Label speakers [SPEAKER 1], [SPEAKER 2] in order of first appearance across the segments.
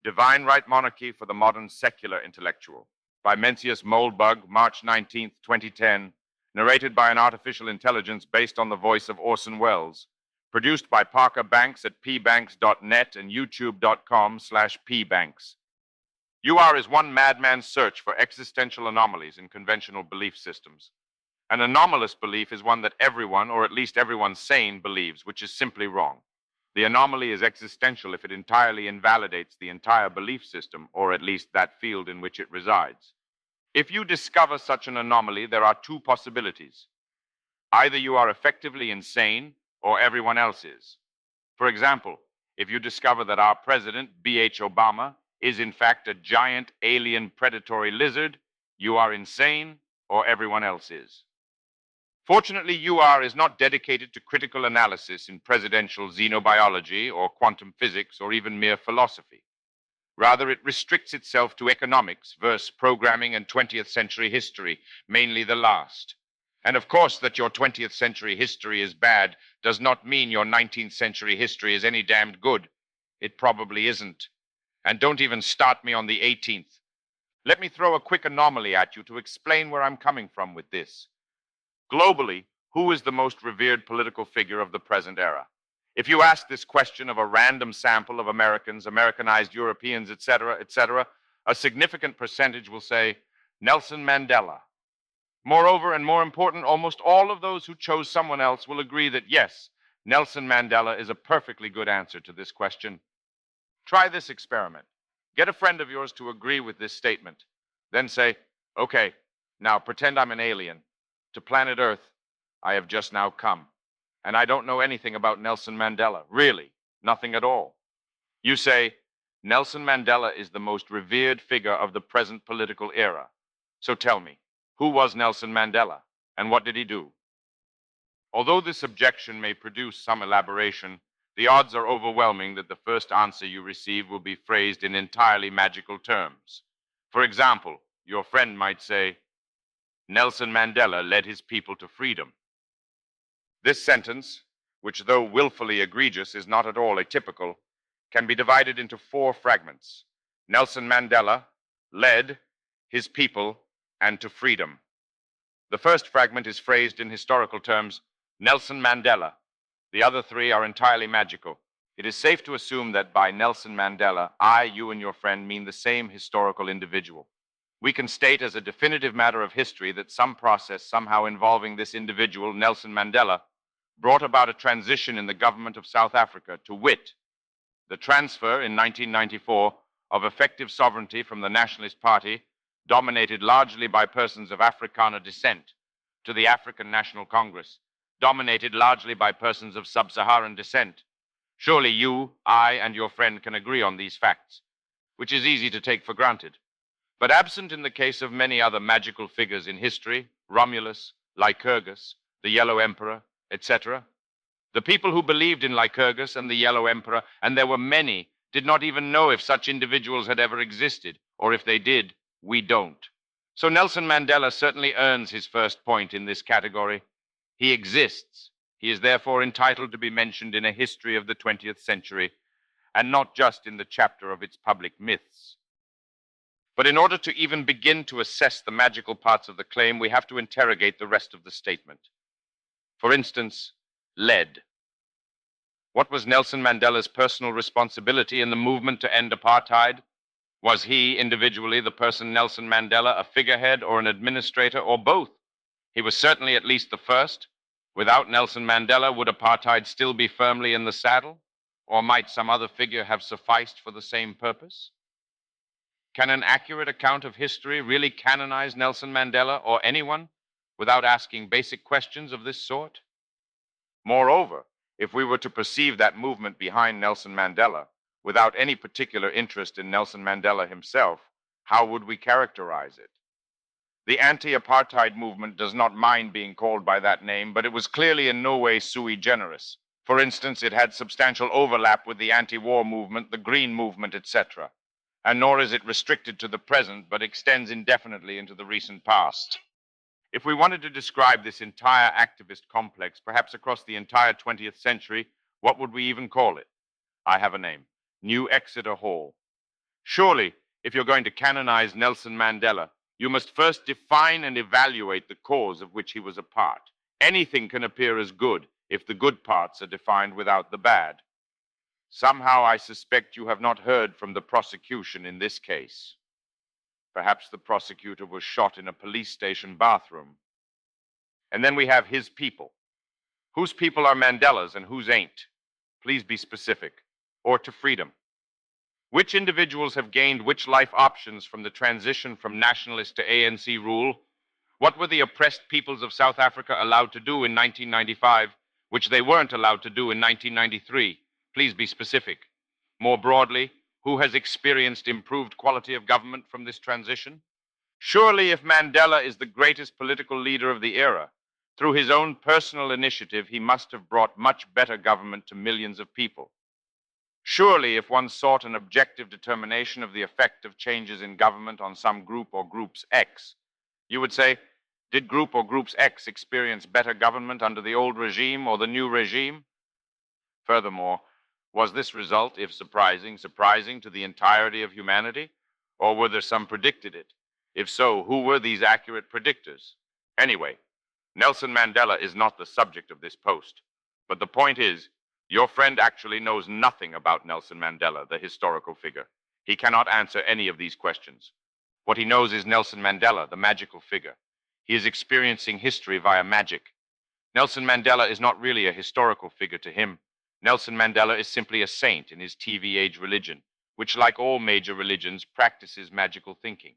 [SPEAKER 1] Divine Right Monarchy for the Modern Secular Intellectual by Mencius Moldbug, March 19, 2010, narrated by an artificial intelligence based on the voice of Orson Welles, produced by Parker Banks at pbanks.net and youtube.com/pbanks. UR is one madman's search for existential anomalies in conventional belief systems. An anomalous belief is one that everyone, or at least everyone sane, believes, which is simply wrong. The anomaly is existential if it entirely invalidates the entire belief system, or at least that field in which it resides. If you discover such an anomaly, there are two possibilities. Either you are effectively insane, or everyone else is. For example, if you discover that our president, B.H. Obama, is in fact a giant alien predatory lizard, you are insane, or everyone else is. Fortunately, UR is not dedicated to critical analysis in presidential xenobiology or quantum physics or even mere philosophy. Rather, it restricts itself to economics, verse programming, and 20th century history, mainly the last. And of course, that your 20th century history is bad does not mean your 19th century history is any damned good. It probably isn't. And don't even start me on the 18th. Let me throw a quick anomaly at you to explain where I'm coming from with this. Globally, who is the most revered political figure of the present era? If you ask this question of a random sample of Americans, Americanized Europeans, etc., a significant percentage will say Nelson Mandela. Moreover, and more important, almost all of those who chose someone else will agree that yes, Nelson Mandela is a perfectly good answer to this question. Try this experiment. Get a friend of yours to agree with this statement. Then say, okay, now pretend I'm an alien. To planet Earth, I have just now come. And I don't know anything about Nelson Mandela. Really, nothing at all. You say, Nelson Mandela is the most revered figure of the present political era. So tell me, who was Nelson Mandela, and what did he do? Although this objection may produce some elaboration, the odds are overwhelming that the first answer you receive will be phrased in entirely magical terms. For example, your friend might say, Nelson Mandela led his people to freedom. This sentence, which though willfully egregious is not at all atypical, can be divided into four fragments. Nelson Mandela led his people and to freedom. The first fragment is phrased in historical terms, Nelson Mandela. The other three are entirely magical. It is safe to assume that by Nelson Mandela, I, you, and your friend mean the same historical individual. We can state as a definitive matter of history that some process somehow involving this individual, Nelson Mandela, brought about a transition in the government of South Africa, to wit, the transfer in 1994 of effective sovereignty from the Nationalist Party, dominated largely by persons of Afrikaner descent, to the African National Congress, dominated largely by persons of sub-Saharan descent. Surely you, I, and your friend can agree on these facts, which is easy to take for granted. But absent in the case of many other magical figures in history, Romulus, Lycurgus, the Yellow Emperor, etc., the people who believed in Lycurgus and the Yellow Emperor, and there were many, did not even know if such individuals had ever existed, or if they did, we don't. So Nelson Mandela certainly earns his first point in this category. He exists. He is therefore entitled to be mentioned in a history of the 20th century, and not just in the chapter of its public myths. But in order to even begin to assess the magical parts of the claim, we have to interrogate the rest of the statement. For instance, led. What was Nelson Mandela's personal responsibility in the movement to end apartheid? Was he, individually, the person Nelson Mandela, a figurehead or an administrator, or both? He was certainly at least the first. Without Nelson Mandela, would apartheid still be firmly in the saddle? Or might some other figure have sufficed for the same purpose? Can an accurate account of history really canonize Nelson Mandela or anyone without asking basic questions of this sort? Moreover, if we were to perceive that movement behind Nelson Mandela without any particular interest in Nelson Mandela himself, how would we characterize it? The anti-apartheid movement does not mind being called by that name, but it was clearly in no way sui generis. For instance, it had substantial overlap with the anti-war movement, the Green movement, etc. And nor is it restricted to the present, but extends indefinitely into the recent past. If we wanted to describe this entire activist complex, perhaps across the entire 20th century, what would we even call it? I have a name. New Exeter Hall. Surely, if you're going to canonize Nelson Mandela, you must first define and evaluate the cause of which he was a part. Anything can appear as good if the good parts are defined without the bad. Somehow I suspect you have not heard from the prosecution in this case. Perhaps the prosecutor was shot in a police station bathroom. And then we have his people. Whose people are Mandela's and whose ain't? Please be specific. Or to freedom. Which individuals have gained which life options from the transition from nationalist to ANC rule? What were the oppressed peoples of South Africa allowed to do in 1995, which they weren't allowed to do in 1993? Please be specific. More broadly, who has experienced improved quality of government from this transition? Surely, if Mandela is the greatest political leader of the era, through his own personal initiative, he must have brought much better government to millions of people. Surely, if one sought an objective determination of the effect of changes in government on some group or groups X, you would say, did group or groups X experience better government under the old regime or the new regime? Furthermore, was this result, if surprising, surprising to the entirety of humanity? Or were there some predicted it? If so, who were these accurate predictors? Anyway, Nelson Mandela is not the subject of this post. But the point is, your friend actually knows nothing about Nelson Mandela, the historical figure. He cannot answer any of these questions. What he knows is Nelson Mandela, the magical figure. He is experiencing history via magic. Nelson Mandela is not really a historical figure to him. Nelson Mandela is simply a saint in his TV age religion, which, like all major religions, practices magical thinking.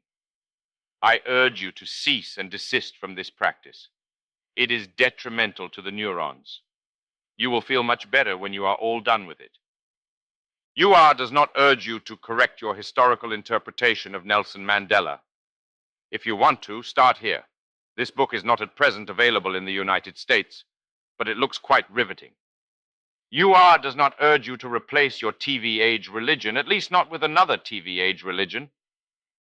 [SPEAKER 1] I urge you to cease and desist from this practice. It is detrimental to the neurons. You will feel much better when you are all done with it. UR does not urge you to correct your historical interpretation of Nelson Mandela. If you want to, start here. This book is not at present available in the United States, but it looks quite riveting. UR does not urge you to replace your TV age religion, at least not with another TV age religion.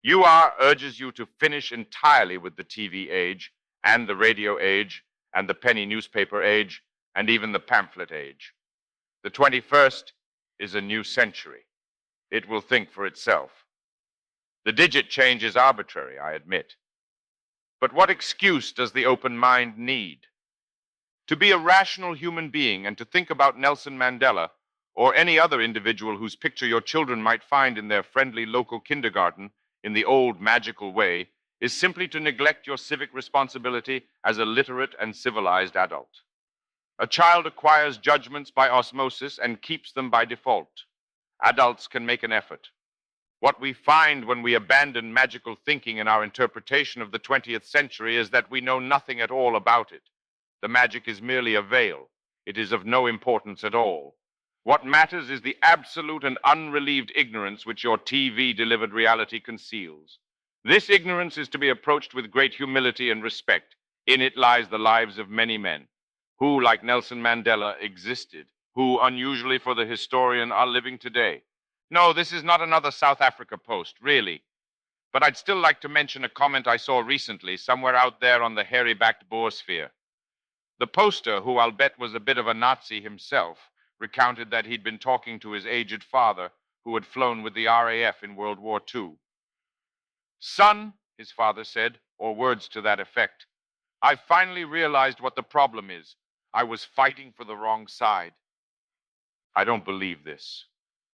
[SPEAKER 1] UR urges you to finish entirely with the TV age, and the radio age, and the penny newspaper age, and even the pamphlet age. The 21st is a new century. It will think for itself. The digit change is arbitrary, I admit. But what excuse does the open mind need? To be a rational human being and to think about Nelson Mandela or any other individual whose picture your children might find in their friendly local kindergarten in the old magical way is simply to neglect your civic responsibility as a literate and civilized adult. A child acquires judgments by osmosis and keeps them by default. Adults can make an effort. What we find when we abandon magical thinking in our interpretation of the 20th century is that we know nothing at all about it. The magic is merely a veil. It is of no importance at all. What matters is the absolute and unrelieved ignorance which your TV-delivered reality conceals. This ignorance is to be approached with great humility and respect. In it lies the lives of many men who, like Nelson Mandela, existed, who, unusually for the historian, are living today. No, this is not another South Africa post, really. But I'd still like to mention a comment I saw recently somewhere out there on the hairy-backed boosphere. The poster, who I'll bet was a bit of a Nazi himself, recounted that he'd been talking to his aged father, who had flown with the RAF in World War II. "Son," his father said, or words to that effect, "I finally realized what the problem is. I was fighting for the wrong side." I don't believe this.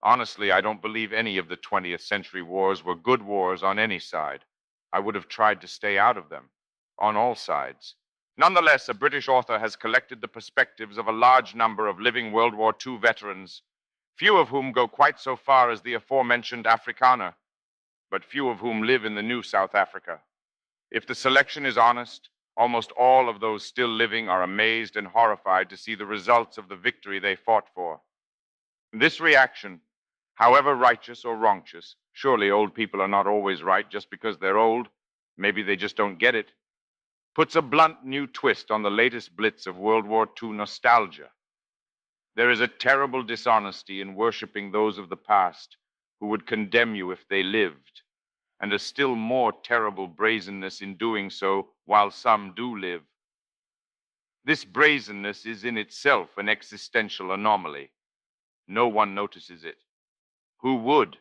[SPEAKER 1] Honestly, I don't believe any of the 20th century wars were good wars on any side. I would have tried to stay out of them, on all sides. Nonetheless, a British author has collected the perspectives of a large number of living World War II veterans, few of whom go quite so far as the aforementioned Afrikaner, but few of whom live in the new South Africa. If the selection is honest, almost all of those still living are amazed and horrified to see the results of the victory they fought for. This reaction, however righteous or wrongous, surely old people are not always right just because they're old, maybe they just don't get it, puts a blunt new twist on the latest blitz of World War II nostalgia. There is a terrible dishonesty in worshiping those of the past who would condemn you if they lived, and a still more terrible brazenness in doing so while some do live. This brazenness is in itself an existential anomaly. No one notices it. Who would?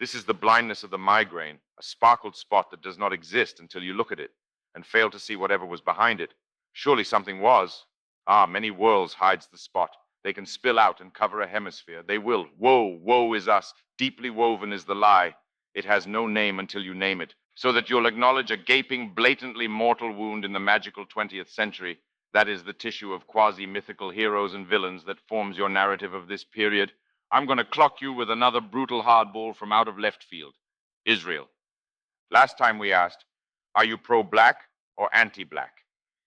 [SPEAKER 1] This is the blindness of the migraine, a sparkled spot that does not exist until you look at it and fail to see whatever was behind it. Surely something was. Ah, many worlds hides the spot. They can spill out and cover a hemisphere. They will. Woe, woe is us. Deeply woven is the lie. It has no name until you name it, so that you'll acknowledge a gaping, blatantly mortal wound in the magical 20th century. That is the tissue of quasi-mythical heroes and villains that forms your narrative of this period. I'm going to clock you with another brutal hardball from out of left field. Israel. Last time we asked, are you pro-black or anti-black?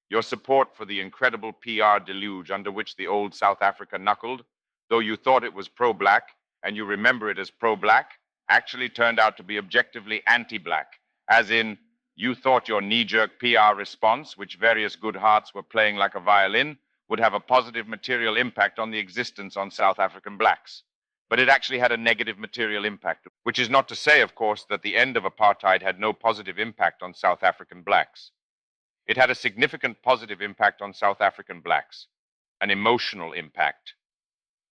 [SPEAKER 1] Your support for the incredible PR deluge under which the old South Africa knuckled, though you thought it was pro-black and you remember it as pro-black, actually turned out to be objectively anti-black, as in, you thought your knee-jerk PR response, which various good hearts were playing like a violin, would have a positive material impact on the existence on South African blacks. But it actually had a negative material impact, which is not to say, of course, that the end of apartheid had no positive impact on South African blacks. It had a significant positive impact on South African blacks, an emotional impact.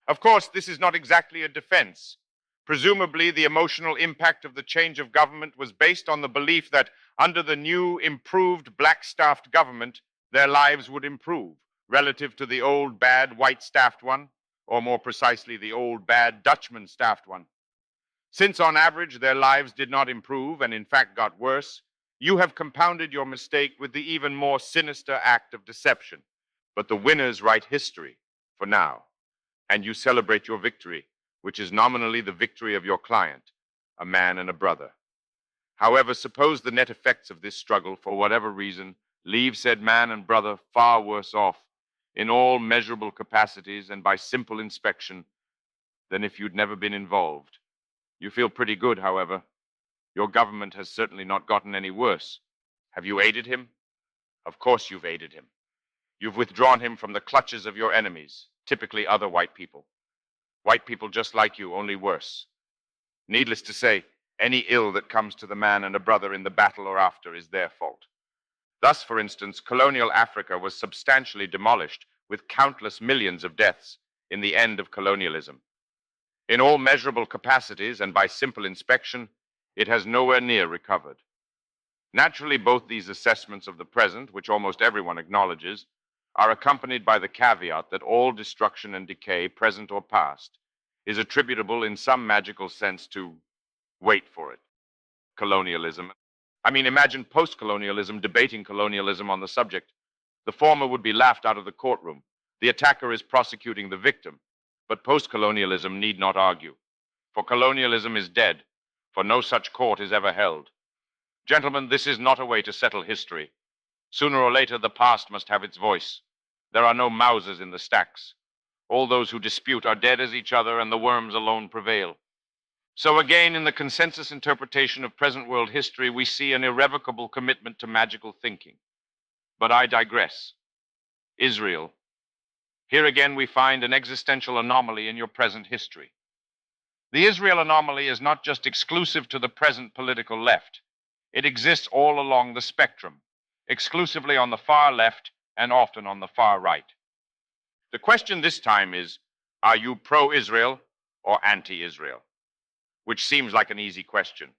[SPEAKER 1] Of course, this is not exactly a defense. Presumably, the emotional impact of the change of government was based on the belief that under the new, improved, black-staffed government, their lives would improve relative to the old, bad, white-staffed one, or more precisely, the old, bad, Dutchman-staffed one. Since, on average, their lives did not improve and, in fact, got worse, you have compounded your mistake with the even more sinister act of deception. But the winners write history, for now, and you celebrate your victory, which is nominally the victory of your client, a man and a brother. However, suppose the net effects of this struggle, for whatever reason, leave said man and brother far worse off, in all measurable capacities and by simple inspection, than if you'd never been involved. You feel pretty good, however. Your government has certainly not gotten any worse. Have you aided him? Of course you've aided him. You've withdrawn him from the clutches of your enemies, typically other white people. White people just like you, only worse. Needless to say, any ill that comes to the man and a brother in the battle or after is their fault. Thus, for instance, colonial Africa was substantially demolished with countless millions of deaths in the end of colonialism. In all measurable capacities and by simple inspection, it has nowhere near recovered. Naturally, both these assessments of the present, which almost everyone acknowledges, are accompanied by the caveat that all destruction and decay, present or past, is attributable in some magical sense to, wait for it, colonialism. Imagine post-colonialism debating colonialism on the subject. The former would be laughed out of the courtroom. The attacker is prosecuting the victim. But post-colonialism need not argue. For colonialism is dead, for no such court is ever held. Gentlemen, this is not a way to settle history. Sooner or later, the past must have its voice. There are no Mausers in the stacks. All those who dispute are dead as each other, and the worms alone prevail. So again, in the consensus interpretation of present world history, we see an irrevocable commitment to magical thinking. But I digress. Israel. Here again we find an existential anomaly in your present history. The Israel anomaly is not just exclusive to the present political left. It exists all along the spectrum, exclusively on the far left and often on the far right. The question this time is, are you pro-Israel or anti-Israel? Which seems like an easy question.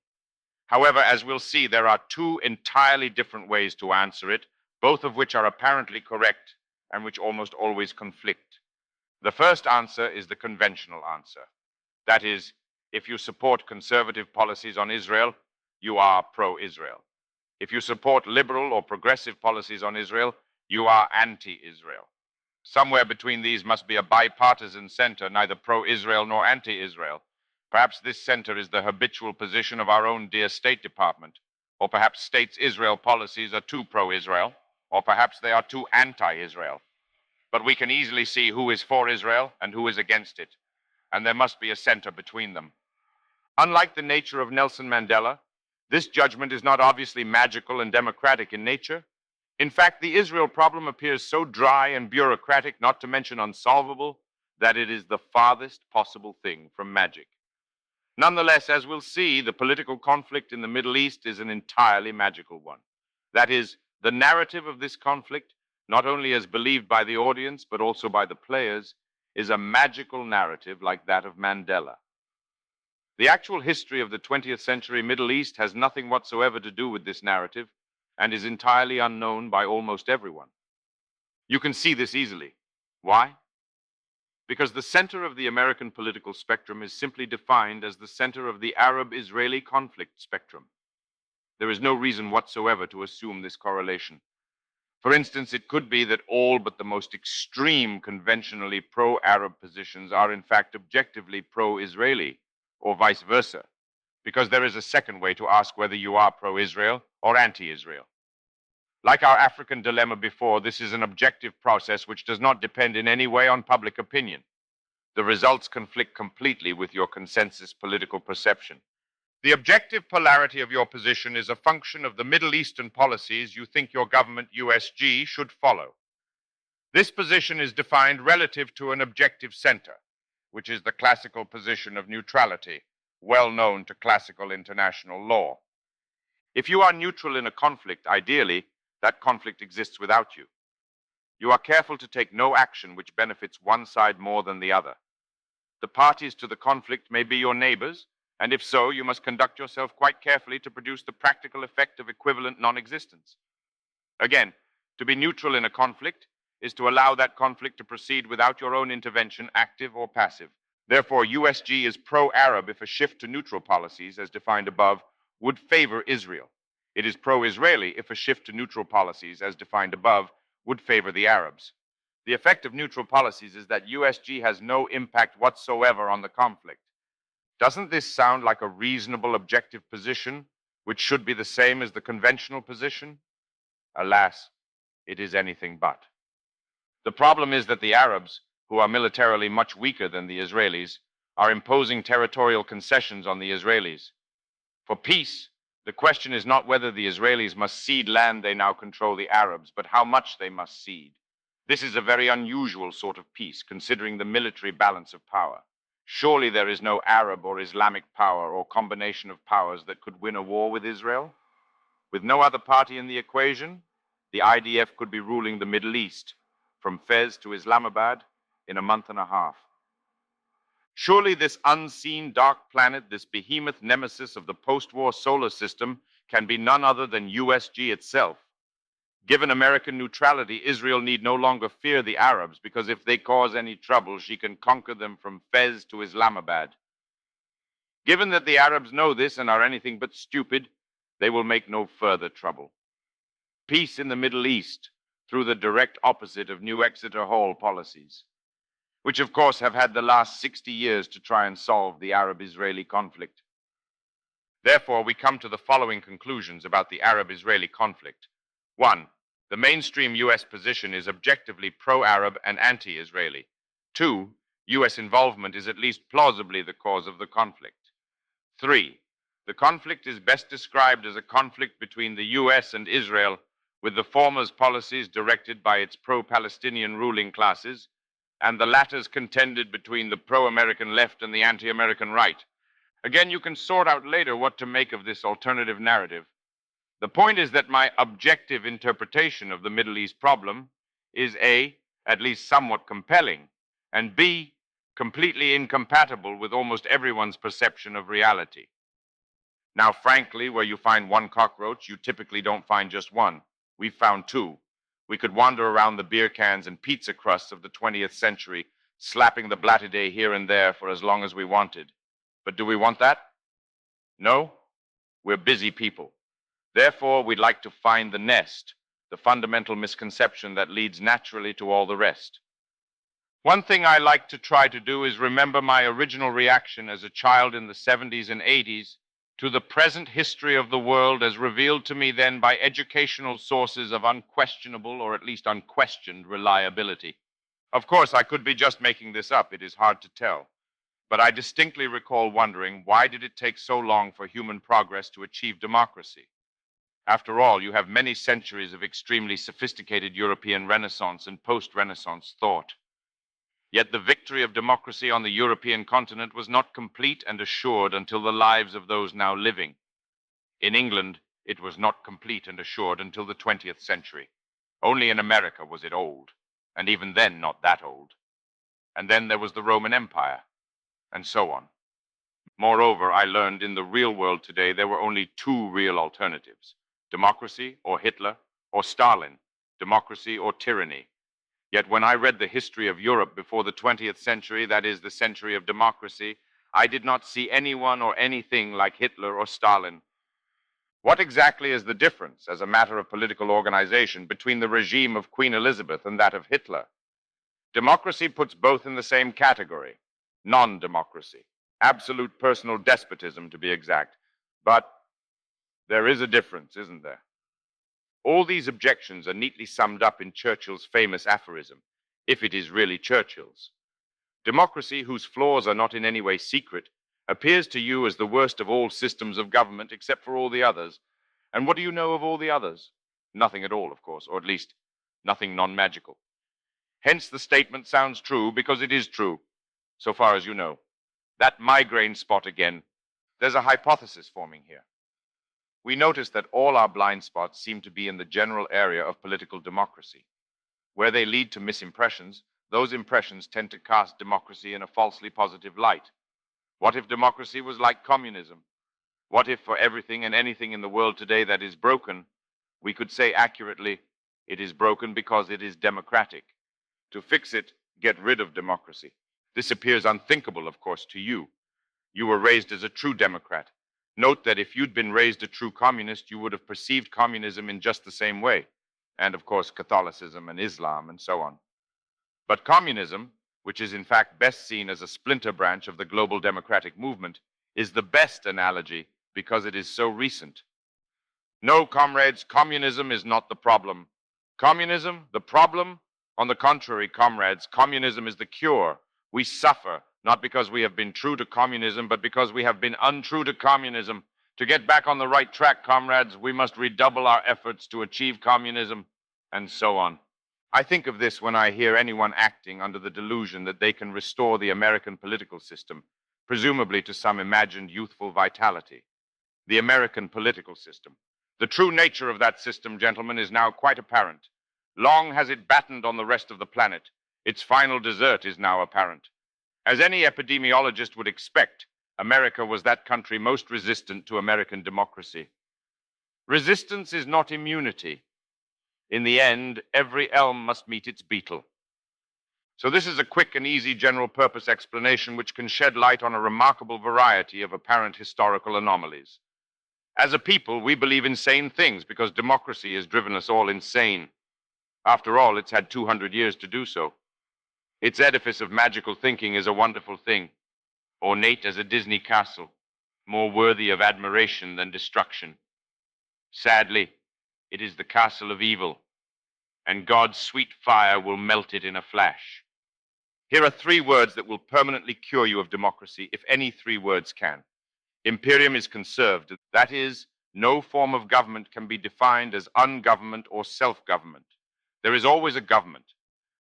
[SPEAKER 1] However, as we'll see, there are two entirely different ways to answer it, both of which are apparently correct and which almost always conflict. The first answer is the conventional answer. That is, if you support conservative policies on Israel, you are pro-Israel. If you support liberal or progressive policies on Israel, you are anti-Israel. Somewhere between these must be a bipartisan center, neither pro-Israel nor anti-Israel. Perhaps this center is the habitual position of our own dear State Department, or perhaps states' Israel policies are too pro-Israel, or perhaps they are too anti-Israel. But we can easily see who is for Israel and who is against it, and there must be a center between them. Unlike the nature of Nelson Mandela, this judgment is not obviously magical and democratic in nature. In fact, the Israel problem appears so dry and bureaucratic, not to mention unsolvable, that it is the farthest possible thing from magic. Nonetheless, as we'll see, the political conflict in the Middle East is an entirely magical one. That is, the narrative of this conflict, not only as believed by the audience, but also by the players, is a magical narrative like that of Mandela. The actual history of the 20th century Middle East has nothing whatsoever to do with this narrative and is entirely unknown by almost everyone. You can see this easily. Why? Because the center of the American political spectrum is simply defined as the center of the Arab-Israeli conflict spectrum. There is no reason whatsoever to assume this correlation. For instance, it could be that all but the most extreme conventionally pro-Arab positions are in fact objectively pro-Israeli, or vice versa, because there is a second way to ask whether you are pro-Israel or anti-Israel. Like our African dilemma before, this is an objective process which does not depend in any way on public opinion. The results conflict completely with your consensus political perception. The objective polarity of your position is a function of the Middle Eastern policies you think your government, USG, should follow. This position is defined relative to an objective center, which is the classical position of neutrality, well known to classical international law. If you are neutral in a conflict, ideally, that conflict exists without you. You are careful to take no action which benefits one side more than the other. The parties to the conflict may be your neighbors, and if so, you must conduct yourself quite carefully to produce the practical effect of equivalent non-existence. Again, to be neutral in a conflict is to allow that conflict to proceed without your own intervention, active or passive. Therefore, USG is pro-Arab if a shift to neutral policies, as defined above, would favor Israel. It is pro-Israeli if a shift to neutral policies, as defined above, would favor the Arabs. The effect of neutral policies is that USG has no impact whatsoever on the conflict. Doesn't this sound like a reasonable objective position, which should be the same as the conventional position? Alas, it is anything but. The problem is that the Arabs, who are militarily much weaker than the Israelis, are imposing territorial concessions on the Israelis. For peace, the question is not whether the Israelis must cede land they now control the Arabs, but how much they must cede. This is a very unusual sort of peace, considering the military balance of power. Surely there is no Arab or Islamic power or combination of powers that could win a war with Israel? With no other party in the equation, the IDF could be ruling the Middle East, from Fez to Islamabad, in a month and a half. Surely this unseen dark planet, this behemoth nemesis of the post-war solar system, can be none other than USG itself. Given American neutrality, Israel need no longer fear the Arabs, because if they cause any trouble, she can conquer them from Fez to Islamabad. Given that the Arabs know this and are anything but stupid, they will make no further trouble. Peace in the Middle East, through the direct opposite of New Exeter Hall policies, which of course have had the last 60 years to try and solve the Arab-Israeli conflict. Therefore, we come to the following conclusions about the Arab-Israeli conflict. 1. The mainstream U.S. position is objectively pro-Arab and anti-Israeli. 2. U.S. involvement is at least plausibly the cause of the conflict. 3. The conflict is best described as a conflict between the U.S. and Israel, with the former's policies directed by its pro-Palestinian ruling classes, and the latter's contended between the pro-American left and the anti-American right. Again, you can sort out later what to make of this alternative narrative. The point is that my objective interpretation of the Middle East problem is A, at least somewhat compelling, and B, completely incompatible with almost everyone's perception of reality. Now, frankly, where you find one cockroach, you typically don't find just one. We've found two. We could wander around the beer cans and pizza crusts of the 20th century, slapping the blattidae here and there for as long as we wanted. But do we want that? No? We're busy people. Therefore, we'd like to find the nest, the fundamental misconception that leads naturally to all the rest. One thing I like to try to do is remember my original reaction as a child in the 70s and 80s to the present history of the world as revealed to me then by educational sources of unquestionable or at least unquestioned reliability. Of course, I could be just making this up. It is hard to tell. But I distinctly recall wondering, why did it take so long for human progress to achieve democracy? After all, you have many centuries of extremely sophisticated European Renaissance and post-Renaissance thought. Yet the victory of democracy on the European continent was not complete and assured until the lives of those now living. In England, it was not complete and assured until the 20th century. Only in America was it old, and even then not that old. And then there was the Roman Empire, and so on. Moreover, I learned in the real world today there were only two real alternatives: democracy or Hitler, or Stalin, democracy or tyranny. Yet when I read the history of Europe before the 20th century, that is, the century of democracy, I did not see anyone or anything like Hitler or Stalin. What exactly is the difference, as a matter of political organization, between the regime of Queen Elizabeth and that of Hitler? Democracy puts both in the same category: non-democracy, absolute personal despotism, to be exact. But there is a difference, isn't there? All these objections are neatly summed up in Churchill's famous aphorism, if it is really Churchill's. Democracy, whose flaws are not in any way secret, appears to you as the worst of all systems of government except for all the others. And what do you know of all the others? Nothing at all, of course, or at least nothing non-magical. Hence the statement sounds true because it is true, so far as you know. That migraine spot again. There's a hypothesis forming here. We notice that all our blind spots seem to be in the general area of political democracy. Where they lead to misimpressions, those impressions tend to cast democracy in a falsely positive light. What if democracy was like communism? What if for everything and anything in the world today that is broken, we could say accurately, it is broken because it is democratic? To fix it, get rid of democracy. This appears unthinkable, of course, to you. You were raised as a true Democrat. Note that if you'd been raised a true communist, you would have perceived communism in just the same way. And, of course, Catholicism and Islam and so on. But communism, which is in fact best seen as a splinter branch of the global democratic movement, is the best analogy because it is so recent. No, comrades, communism is not the problem. Communism, the problem? On the contrary, comrades, communism is the cure. We suffer, not because we have been true to communism, but because we have been untrue to communism. To get back on the right track, comrades, we must redouble our efforts to achieve communism, and so on. I think of this when I hear anyone acting under the delusion that they can restore the American political system, presumably to some imagined youthful vitality. The American political system. The true nature of that system, gentlemen, is now quite apparent. Long has it battened on the rest of the planet. Its final desert is now apparent. As any epidemiologist would expect, America was that country most resistant to American democracy. Resistance is not immunity. In the end, every elm must meet its beetle. So this is a quick and easy general purpose explanation which can shed light on a remarkable variety of apparent historical anomalies. As a people, we believe insane things because democracy has driven us all insane. After all, it's had 200 years to do so. Its edifice of magical thinking is a wonderful thing, ornate as a Disney castle, more worthy of admiration than destruction. Sadly, it is the castle of evil, and God's sweet fire will melt it in a flash. Here are 3 words that will permanently cure you of democracy, if any 3 words can. Imperium is conserved. That is, no form of government can be defined as ungovernment or self-government. There is always a government.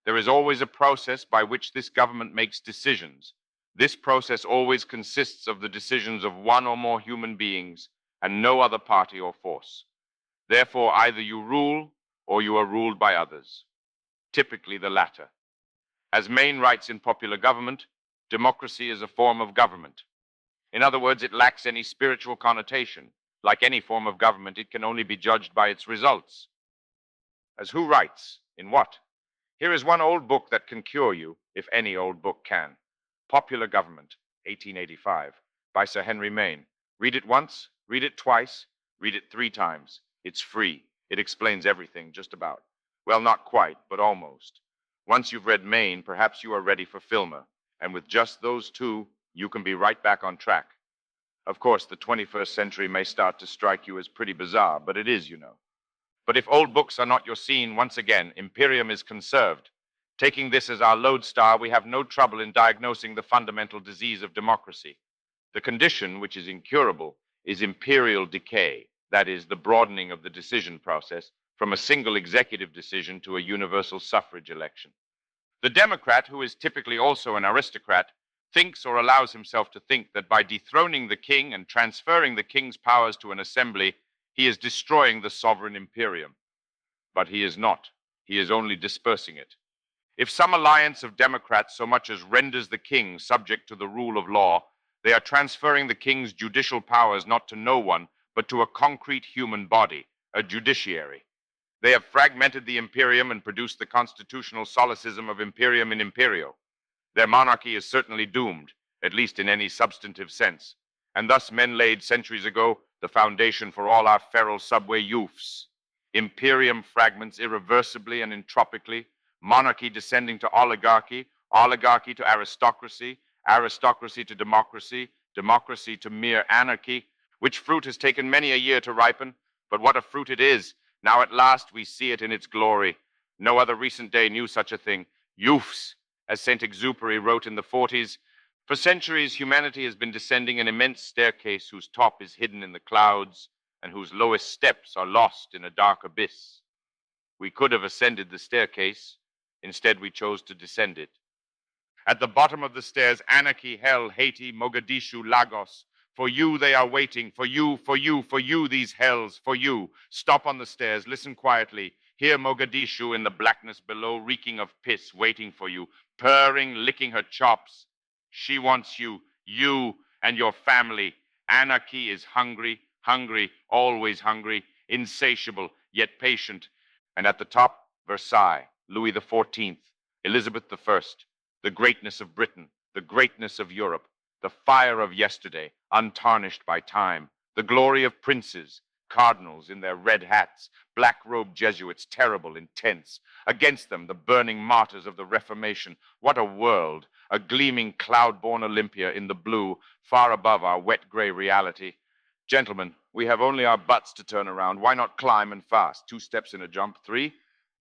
[SPEAKER 1] There is always a process by which this government makes decisions. This process always consists of the decisions of one or more human beings and no other party or force. Therefore, either you rule or you are ruled by others, typically the latter. As main rights in popular government, democracy is a form of government. In other words, it lacks any spiritual connotation. Like any form of government, it can only be judged by its results. As who writes? In what? Here is one old book that can cure you, if any old book can. Popular Government, 1885, by Sir Henry Maine. Read it once, read it twice, read it 3 times. It's free. It explains everything, just about. Well, not quite, but almost. Once you've read Maine, perhaps you are ready for Filmer. And with just those 2, you can be right back on track. Of course, the 21st century may start to strike you as pretty bizarre, but it is, you know. But if old books are not your scene, once again, Imperium is conserved. Taking this as our lodestar, we have no trouble in diagnosing the fundamental disease of democracy. The condition, which is incurable, is imperial decay. That is, the broadening of the decision process from a single executive decision to a universal suffrage election. The Democrat, who is typically also an aristocrat, thinks or allows himself to think that by dethroning the king and transferring the king's powers to an assembly, he is destroying the sovereign imperium. But he is not. He is only dispersing it. If some alliance of Democrats so much as renders the king subject to the rule of law, They are transferring the king's judicial powers not to no one, but to a concrete human body, a judiciary. They have fragmented the imperium and produced the constitutional solecism of imperium in imperio. Their monarchy is certainly doomed, at least in any substantive sense. And thus men laid centuries ago the foundation for all our feral subway youfs. Imperium fragments irreversibly and entropically, monarchy descending to oligarchy, oligarchy to aristocracy, aristocracy to democracy, democracy to mere anarchy, which fruit has taken many a year to ripen. But what a fruit it is! Now at last we see it in its glory. No other recent day knew such a thing. Youfs, as Saint Exupéry wrote in the 40s, for centuries humanity has been descending an immense staircase whose top is hidden in the clouds and whose lowest steps are lost in a dark abyss. We could have ascended the staircase. Instead, we chose to descend it. At the bottom of the stairs, anarchy, hell, Haiti, Mogadishu, Lagos. For you they are waiting, for you, for you, for you, these hells, for you. Stop on the stairs, listen quietly. Hear Mogadishu in the blackness below, reeking of piss, waiting for you, purring, licking her chops. She wants you, you and your family. Anarchy is hungry, hungry, always hungry, insatiable, yet patient. And at the top, Versailles, Louis XIV, Elizabeth I, the greatness of Britain, the greatness of Europe, the fire of yesterday, untarnished by time, the glory of princes, cardinals in their red hats, black-robed Jesuits, terrible, intense. Against them, the burning martyrs of the Reformation. What a world, a gleaming cloud-born Olympia in the blue, far above our wet gray reality. Gentlemen, we have only our butts to turn around. Why not climb and fast? 2 steps in a jump, 3?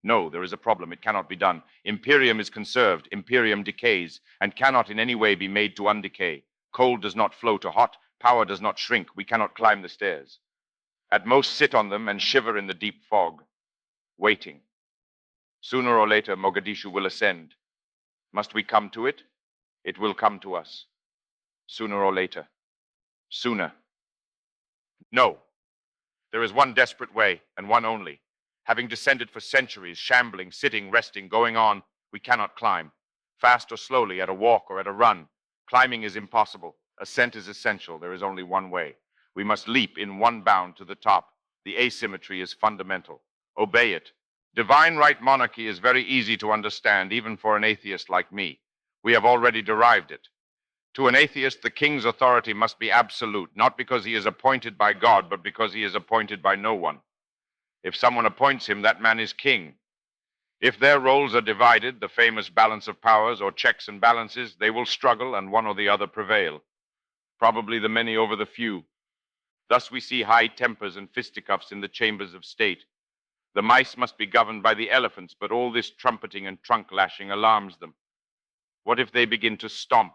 [SPEAKER 1] No, there is a problem. It cannot be done. Imperium is conserved. Imperium decays and cannot in any way be made to undecay. Cold does not flow to hot. Power does not shrink. We cannot climb the stairs. At most sit on them and shiver in the deep fog, waiting. Sooner or later, Mogadishu will ascend. Must we come to it? It will come to us. Sooner or later. Sooner. No. There is one desperate way, and one only. Having descended for centuries, shambling, sitting, resting, going on, we cannot climb. Fast or slowly, at a walk or at a run. Climbing is impossible. Ascent is essential. There is only one way. We must leap in one bound to the top. The asymmetry is fundamental. Obey it. Divine right monarchy is very easy to understand, even for an atheist like me. We have already derived it. To an atheist, the king's authority must be absolute, not because he is appointed by God, but because he is appointed by no one. If someone appoints him, that man is king. If their roles are divided, the famous balance of powers or checks and balances, they will struggle and one or the other prevail. Probably the many over the few. Thus we see high tempers and fisticuffs in the chambers of state. The mice must be governed by the elephants, but all this trumpeting and trunk lashing alarms them. What if they begin to stomp?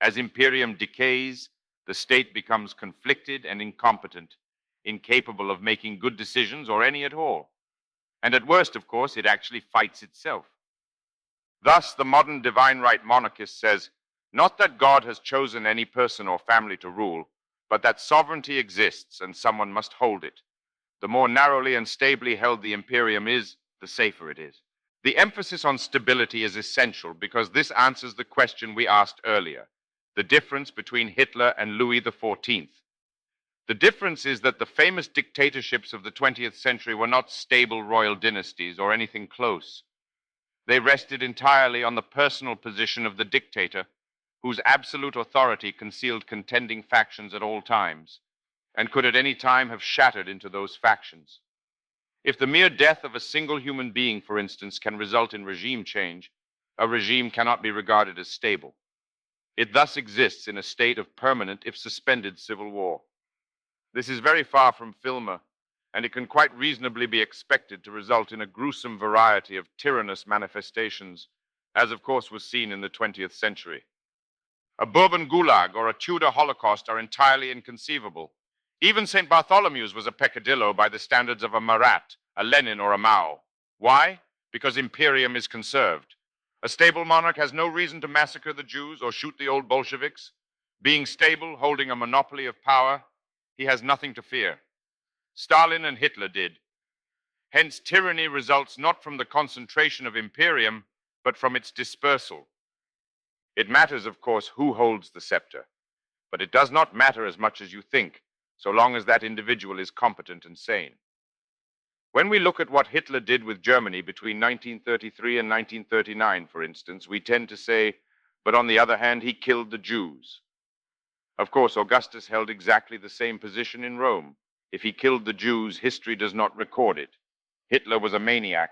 [SPEAKER 1] As imperium decays, the state becomes conflicted and incompetent, incapable of making good decisions or any at all. And at worst, of course, it actually fights itself. Thus, the modern divine right monarchist says, not that God has chosen any person or family to rule, but that sovereignty exists and someone must hold it. The more narrowly and stably held the imperium is, the safer it is. The emphasis on stability is essential because this answers the question we asked earlier, the difference between Hitler and Louis XIV. The difference is that the famous dictatorships of the 20th century were not stable royal dynasties or anything close. They rested entirely on the personal position of the dictator, whose absolute authority concealed contending factions at all times, and could at any time have shattered into those factions. If the mere death of a single human being, for instance, can result in regime change, a regime cannot be regarded as stable. It thus exists in a state of permanent, if suspended, civil war. This is very far from Filmer, and it can quite reasonably be expected to result in a gruesome variety of tyrannous manifestations, as of course was seen in the 20th century. A Bourbon Gulag or a Tudor Holocaust are entirely inconceivable. Even St. Bartholomew's was a peccadillo by the standards of a Marat, a Lenin, or a Mao. Why? Because imperium is conserved. A stable monarch has no reason to massacre the Jews or shoot the old Bolsheviks. Being stable, holding a monopoly of power, he has nothing to fear. Stalin and Hitler did. Hence, tyranny results not from the concentration of imperium, but from its dispersal. It matters, of course, who holds the scepter. But it does not matter as much as you think, so long as that individual is competent and sane. When we look at what Hitler did with Germany between 1933 and 1939, for instance, we tend to say, but on the other hand, he killed the Jews. Of course, Augustus held exactly the same position in Rome. If he killed the Jews, history does not record it. Hitler was a maniac.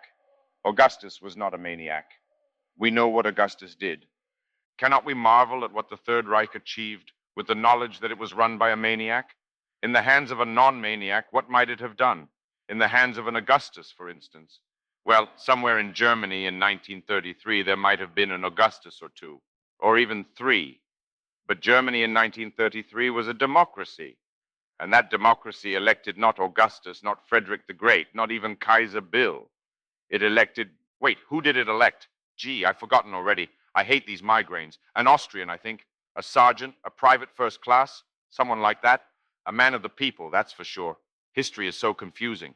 [SPEAKER 1] Augustus was not a maniac. We know what Augustus did. Cannot we marvel at what the Third Reich achieved with the knowledge that it was run by a maniac? In the hands of a non-maniac, what might it have done? In the hands of an Augustus, for instance. Well, somewhere in Germany in 1933, there might have been an Augustus or two, or even three. But Germany in 1933 was a democracy. And that democracy elected not Augustus, not Frederick the Great, not even Kaiser Bill. It elected, wait, who did it elect? Gee, I've forgotten already. I hate these migraines. An Austrian, I think. A sergeant, a private first class, someone like that. A man of the people, that's for sure. History is so confusing.